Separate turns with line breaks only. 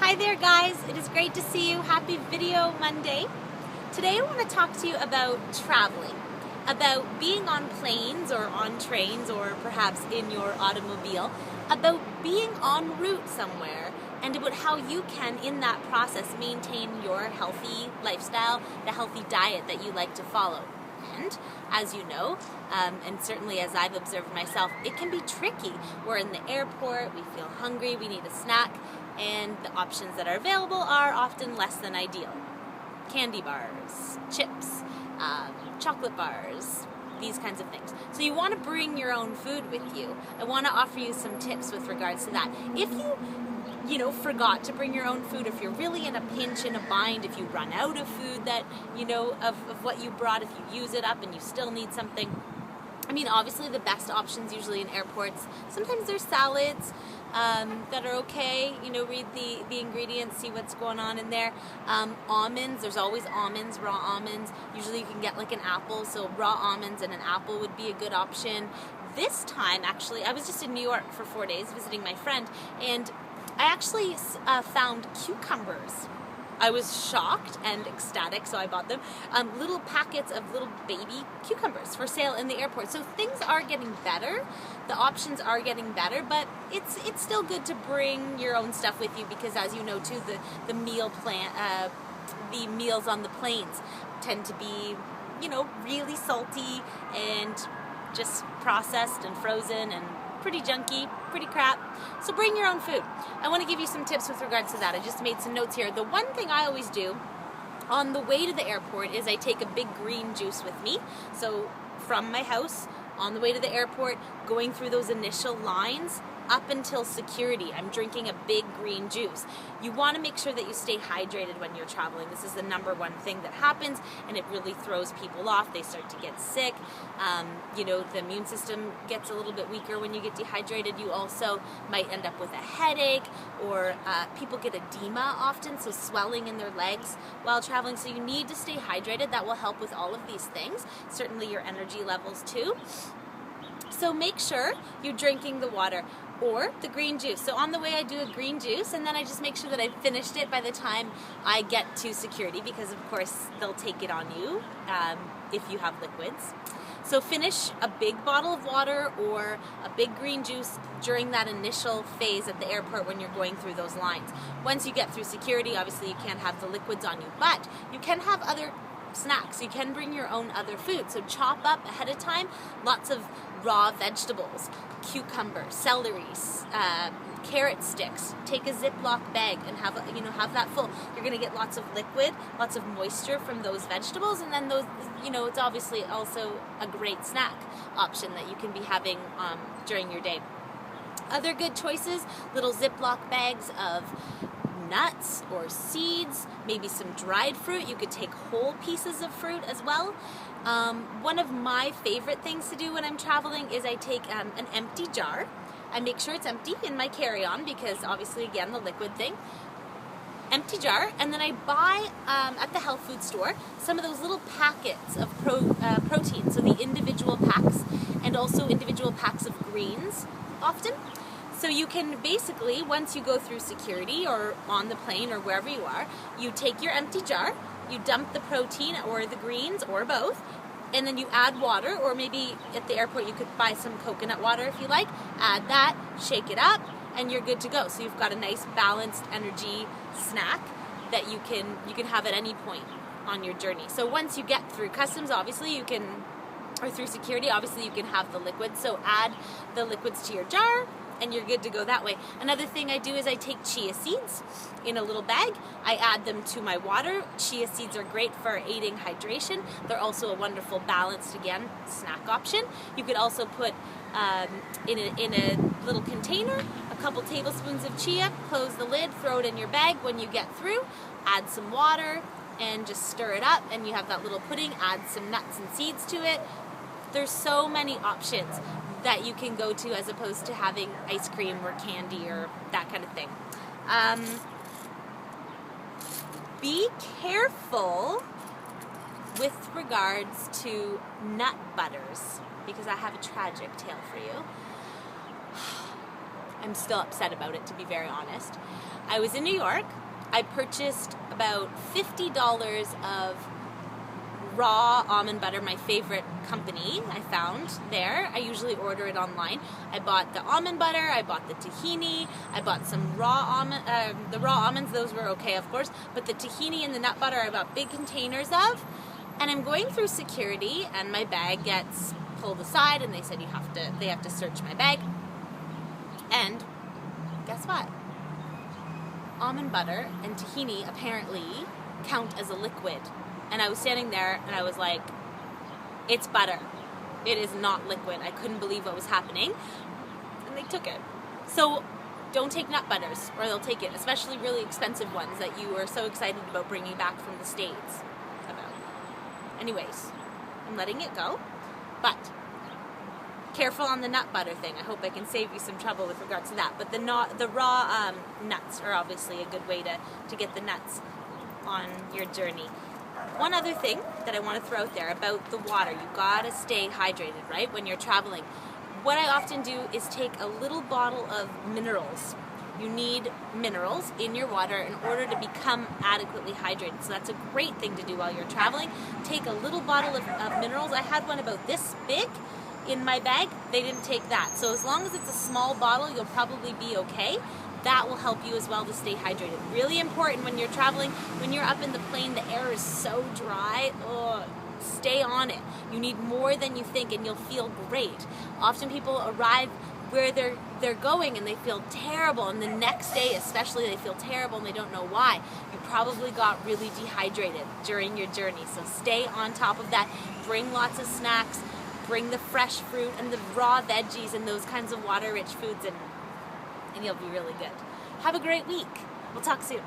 Hi there guys, it is great to see you. Happy Video Monday. Today I want to talk to you about traveling, about being on planes or on trains or perhaps in your automobile, about being en route somewhere and about how you can in that process maintain your healthy lifestyle, the healthy diet that you like to follow. And as you know, and certainly as I've observed myself, it can be tricky. We're in the airport, we feel hungry, we need a snack, and the options that are available are often less than ideal. Candy bars, chips, chocolate bars, these kinds of things. So you want to bring your own food with you. I want to offer you some tips with regards to that. If you forgot to bring your own food, if you're really in a pinch, in a bind, if you run out of food that, of what you brought, if you use it up and you still need something, obviously the best options usually in airports, sometimes there's salads that are okay, read the ingredients, see what's going on in there. Almonds, there's always almonds, raw almonds. Usually you can get like an apple, so raw almonds and an apple would be a good option. This time, actually, I was just in New York for 4 days visiting my friend, and I actually found cucumbers. I was shocked and ecstatic, so I bought them. Little packets of little baby cucumbers for sale in the airport. So things are getting better. The options are getting better, but it's still good to bring your own stuff with you because, as you know, too, the meals on the planes tend to be, really salty and just processed and frozen and pretty junky, pretty crap. So bring your own food. I want to give you some tips with regards to that. I just made some notes here. The one thing I always do on the way to the airport is I take a big green juice with me. So from my house, on the way to the airport, going through those initial lines, up until security, I'm drinking a big green juice. You want to make sure that you stay hydrated when you're traveling. This is the number one thing that happens, and it really throws people off. They start to get sick. The immune system gets a little bit weaker when you get dehydrated. You also might end up with a headache, or people get edema often, so swelling in their legs while traveling. So you need to stay hydrated. That will help with all of these things. Certainly your energy levels too. So make sure you're drinking the water or the green juice. So on the way I do a green juice, and then I just make sure that I've finished it by the time I get to security, because of course they'll take it on you if you have liquids. So finish a big bottle of water or a big green juice during that initial phase at the airport when you're going through those lines. Once you get through security, obviously you can't have the liquids on you, but you can have other snacks. You can bring your own other food. So chop up ahead of time lots of raw vegetables, cucumbers, celery, carrot sticks. Take a Ziploc bag and have that full. You're going to get lots of liquid, lots of moisture from those vegetables, and then those, it's obviously also a great snack option that you can be having during your day. Other good choices, little Ziploc bags of nuts or seeds, maybe some dried fruit. You could take whole pieces of fruit as well. One of my favorite things to do when I'm traveling is I take an empty jar. I make sure it's empty in my carry-on because obviously, again, the liquid thing. Empty jar, and then I buy at the health food store some of those little packets of protein, so the individual packs, and also individual packs of greens often. So you can basically, once you go through security or on the plane or wherever you are, you take your empty jar, you dump the protein or the greens or both, and then you add water, or maybe at the airport you could buy some coconut water if you like, add that, shake it up, and you're good to go. So you've got a nice balanced energy snack that you can have at any point on your journey. So once you get through customs, obviously or through security, obviously you can have the liquids. So add the liquids to your jar, and you're good to go that way. Another thing I do is I take chia seeds in a little bag. I add them to my water. Chia seeds are great for aiding hydration. They're also a wonderful balanced, again, snack option. You could also put in a little container a couple tablespoons of chia, close the lid, throw it in your bag. When you get through, add some water and just stir it up, and you have that little pudding. Add some nuts and seeds to it. There's so many options that you can go to as opposed to having ice cream or candy or that kind of thing. Be careful with regards to nut butters, because I have a tragic tale for you. I'm still upset about it, to be very honest. I was in New York. I purchased about $50 of raw almond butter, my favorite company I found there. I usually order it online. I bought the almond butter, I bought the tahini, I bought some the raw almonds, those were okay of course, but the tahini and the nut butter I bought big containers of, and I'm going through security and my bag gets pulled aside and they said they have to search my bag. And guess what? Almond butter and tahini apparently count as a liquid. And I was standing there and I was like, it's butter. It is not liquid. I couldn't believe what was happening. And they took it. So don't take nut butters or they'll take it, especially really expensive ones that you are so excited about bringing back from the States. Anyways, I'm letting it go. But careful on the nut butter thing. I hope I can save you some trouble with regards to that. But the raw nuts are obviously a good way to get the nuts on your journey. One other thing that I want to throw out there about the water, you gotta stay hydrated, right, when you're traveling. What I often do is take a little bottle of minerals. You need minerals in your water in order to become adequately hydrated. So that's a great thing to do while you're traveling. Take a little bottle of minerals. I had one about this big in my bag. They didn't take that. So as long as it's a small bottle, you'll probably be okay. That will help you as well to stay hydrated. Really important when you're traveling, when you're up in the plane, the air is so dry. Stay on it. You need more than you think and you'll feel great. Often people arrive where they're going and they feel terrible, and the next day especially they feel terrible and they don't know why. You probably got really dehydrated during your journey. So stay on top of that. Bring lots of snacks. Bring the fresh fruit and the raw veggies and those kinds of water-rich foods, and you'll be really good. Have a great week. We'll talk soon.